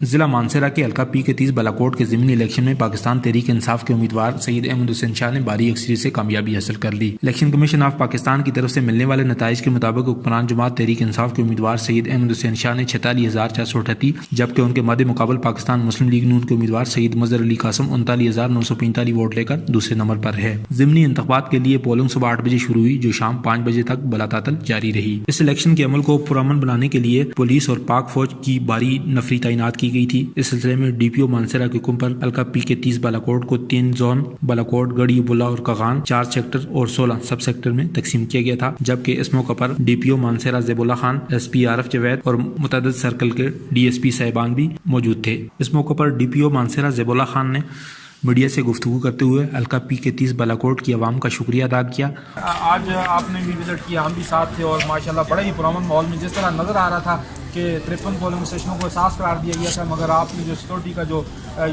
ضلع مانسہرہ کے حلقہ پی کے 30 بالاکوٹ کے ضمنی الیکشن میں پاکستان تحریک انصاف کے امیدوار سید احمد حسین شاہ نے بھاری اکثریت سے کامیابی حاصل کر لی۔ الیکشن کمیشن آف پاکستان کی طرف سے ملنے والے نتائج کے مطابق حکمران جماعت تحریک انصاف کے امیدوار سید احمد حسین شاہ نے 46,438 جبکہ ان کے مد مقابل پاکستان مسلم لیگ نون کے امیدوار سید مظہر علی قاسم 39,945 ووٹ لے کر دوسرے نمبر پر ہے۔ ضمنی انتخابات کے لیے پولنگ صبح 8 بجے شروع ہوئی جو شام 5 بجے تک بلاتعطل جاری رہی۔ اس الیکشن کے عمل کو پرامن بنانے کے لیے پولیس اور پاک فوج کی بھاری نفری تعینات کی گئی تھی۔ اس سلسلے میں ڈی پی او مانسہرہ کے حکم پر حلقہ پی کے 30 بالاکوٹ کو 3 زون بالاکوٹ، گڑھی، بلا اور کغان 4 سیکٹر اور 16 سب سیکٹر میں تقسیم کیا گیا تھا، جبکہ اس موقع پر ڈی پی او مانسہرہ زیب اللہ خان، ایس پی عارف جوید اور متعدد سرکل کے ڈی ایس پی صاحبان بھی موجود تھے۔ اس موقع پر ڈی پی او مانسہرہ زیب اللہ خان نے میڈیا سے گفتگو کرتے ہوئے حلقہ پی کے 30 بالاکوٹ کی عوام کا شکریہ ادا کیا۔ آج آپ نے بھی وزٹ کیا، ہم بھی ساتھ تھے اور ماشاءاللہ بڑا ہی پرامن ماحول میں جس طرح نظر آ رہا تھا کہ 53 پولنگ اسٹیشنوں کو احساس قرار دیا گیا تھا، مگر آپ نے جو سیکورٹی کا جو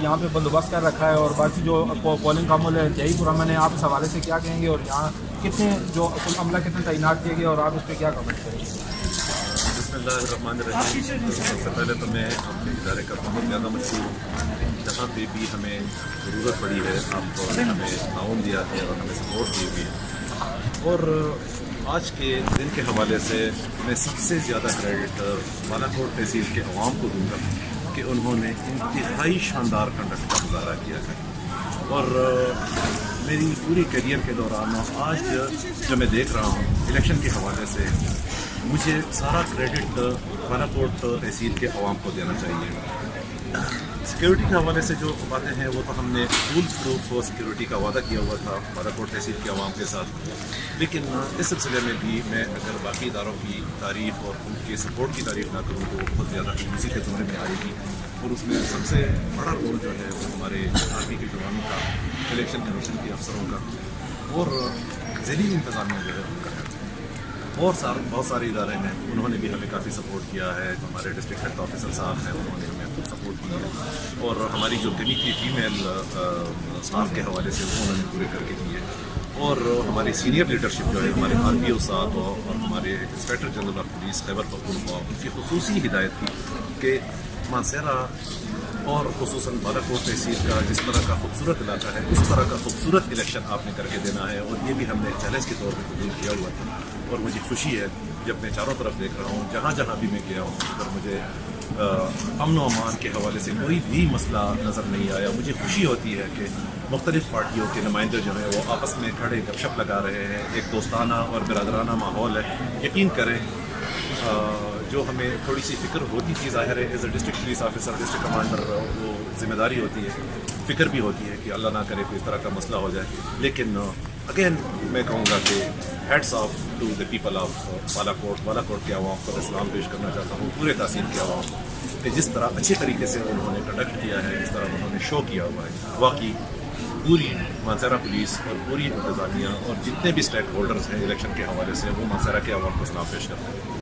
یہاں پہ بندوبست کر رکھا ہے اور باقی جو پولنگ کا عمل ہے انتہائی پرامن ہے۔ آپ اس حوالے سے کیا کہیں گے اور یہاں کتنے جو عملہ کتنے تعینات کیے گئے اور آپ اس پہ کیا کمنٹ کریں گے؟ بسم اللہ الرحمن الرحیم۔ سب سے پہلے تو میں اپنے ادارے کا بہت زیادہ مشکور ہوں، جہاں پہ بھی ہمیں ضرورت پڑی ہے آپ کو ہمیں تعاون دیا ہے اور ہمیں سپورٹ دی ہوئی ہے۔ اور آج کے دن کے حوالے سے میں سب سے زیادہ کریڈٹ بالاکوٹ تحصیل کے عوام کو دوں گا کہ انہوں نے انتہائی شاندار کنڈکٹ کا مظاہرہ کیا ہے۔ اور میری پوری کیریئر کے دوران آج جو میں دیکھ رہا ہوں الیکشن کے حوالے سے، مجھے سارا کریڈٹ بالاکوٹ تحصیل کے عوام کو دینا چاہیے۔ سیکیورٹی کے حوالے سے جو باتیں ہیں وہ تو ہم نے فول پروف سیکیورٹی کا وعدہ کیا ہوا تھا بالاکوٹ تحصیل کے عوام کے ساتھ، لیکن اس سلسلے میں بھی میں اگر باقی اداروں کی تعریف اور ان کے سپورٹ کی تعریف نہ کروں تو بہت زیادہ اسی کے زمرے میں آئے گی، اور اس میں سب سے بڑا رول جو ہے وہ ہمارے آرمی کے جوانوں کا، الیکشن کمیشن کے افسروں کا اور ذیلی انتظامیہ جو ہے ان کا ہے، اور بہت سارے ادارے ہیں انہوں نے بھی ہمیں کافی سپورٹ کیا ہے۔ جو ہمارے ڈسٹرکٹ ہیلتھ آفیسر صاحب ہیں انہوں نے ہمیں خود سپورٹ کی ہے، اور ہماری جو کمی تھی فیمیل اسٹاف کے حوالے سے وہ انہوں نے پورے کر کے دیے، اور ہماری سینئر لیڈرشپ جو ہے ہمارے آر پی او صاحب اور ہمارے inspector general of police Khyber Pakhtunkhwa, ان کی خصوصی ہدایت تھی کہ مانسہرہ اور خصوصاً بالاکوٹ تحصیل کا جس طرح کا خوبصورت علاقہ ہے اس طرح کا خوبصورت الیکشن آپ نے کر کے دینا ہے، اور یہ بھی ہم نے چیلنج کے طور پہ قبول کیا ہوا تھا۔ اور مجھے خوشی ہے جب میں چاروں طرف دیکھ رہا ہوں، جہاں جہاں بھی میں گیا ہوں، اگر مجھے امن و امان کے حوالے سے کوئی بھی مسئلہ نظر نہیں آیا، مجھے خوشی ہوتی ہے کہ مختلف پارٹیوں کے نمائندے جو ہیں وہ آپس میں کھڑے گپ شپ لگا رہے ہیں، ایک دوستانہ اور برادرانہ ماحول ہے۔ یقین کریں جو ہمیں تھوڑی سی فکر ہوتی تھی، ظاہر ہے as a district police officer, district commander, وہ ذمہ داری ہوتی ہے، فکر بھی ہوتی ہے کہ اللہ نہ کرے کوئی اس طرح کا مسئلہ ہو جائے، لیکن اگین میں کہوں گا کہ heads of to the people of Balakot کے عوام پر اسلام پیش کرنا چاہتا ہوں، پورے تحصیل کے عوام کو، کہ جس طرح اچھے طریقے سے انہوں نے کنڈکٹ کیا ہے، جس طرح انہوں نے شو کیا ہوا ہے، واقعی پوری مانسہرہ پولیس اور پوری انتظامیہ اور جتنے بھی اسٹیک ہولڈرز ہیں الیکشن کے حوالے سے وہ مانسہرہ کے عوام کو اسلام پیش کرتے ہیں۔